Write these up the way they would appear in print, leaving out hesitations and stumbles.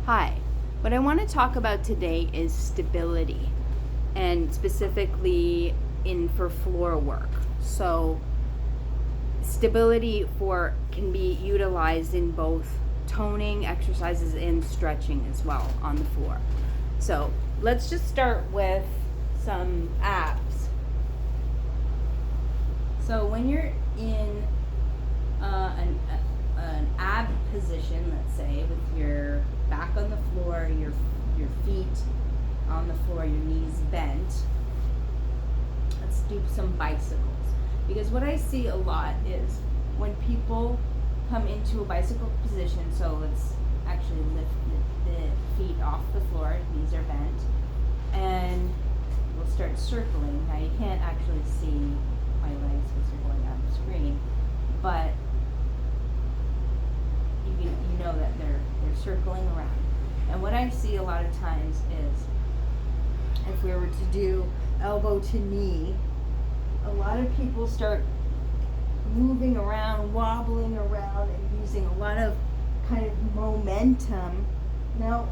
Hi, what I want to talk about today is stability, and specifically for floor work. So stability can be utilized in both toning exercises and stretching as well on the floor. So let's just start with some abs. So when you're in an ab position, let's say, with your back on the floor, your feet on the floor, your knees bent, let's do some bicycles. Because what I see a lot is when people come into a bicycle position, so let's actually lift the feet off the floor, knees are bent, and we'll start circling. Now you can't actually see my legs because they're going on the screen, but you know that they're circling around. And what I see a lot of times is if we were to do elbow to knee, a lot of people start moving around, wobbling around, and using a lot of kind of momentum. Now,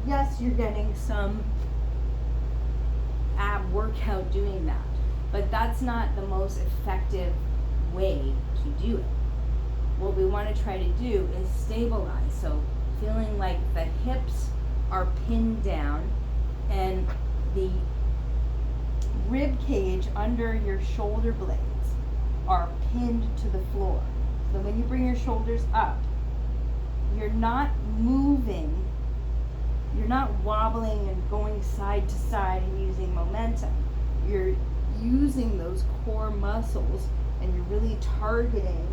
yes, you're getting some ab workout doing that, but that's not the most effective way to do it. What we want to try to do is stabilize, so feeling like the hips are pinned down and the rib cage under your shoulder blades are pinned to the floor. So when you bring your shoulders up, you're not moving, you're not wobbling and going side to side and using momentum. You're using those core muscles and you're really targeting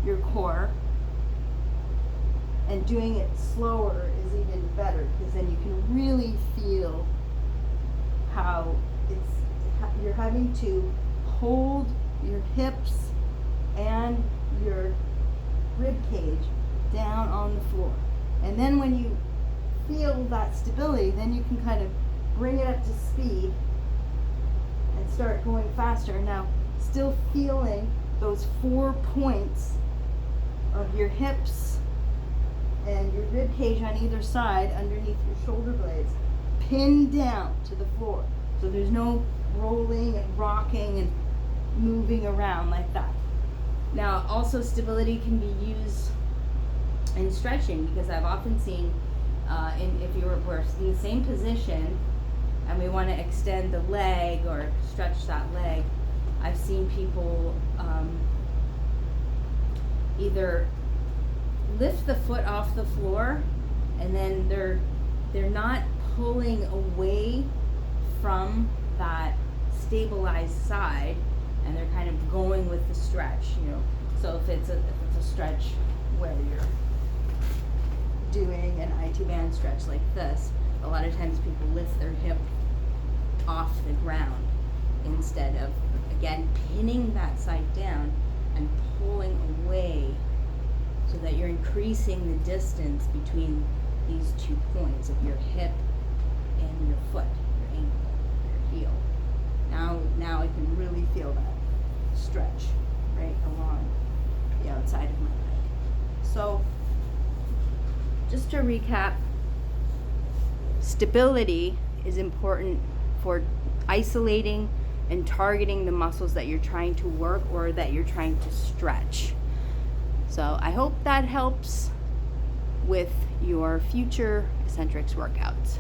your core, and doing it slower is even better, because then you can really feel how you're having to hold your hips and your rib cage down on the floor. And then when you feel that stability, then you can kind of bring it up to speed and start going faster. Now, still feeling those 4 points of your hips and your rib cage on either side underneath your shoulder blades pinned down to the floor. So there's no rolling and rocking and moving around like that. Now, also stability can be used in stretching, because I've often seen if we're in the same position and we want to extend the leg or stretch that leg, I've seen people either lift the foot off the floor and then they're not pulling away from that stabilized side, and they're kind of going with the stretch, So if it's a stretch where you're doing an IT band stretch like this, a lot of times people lift their hip off the ground instead of, again, pinning that side down and pulling away, so that you're increasing the distance between these 2 points of your hip and your foot, your ankle, your heel. Now I can really feel that stretch right along the outside of my leg. So just to recap, stability is important for isolating and targeting the muscles that you're trying to work or that you're trying to stretch. So I hope that helps with your future eccentrics workouts.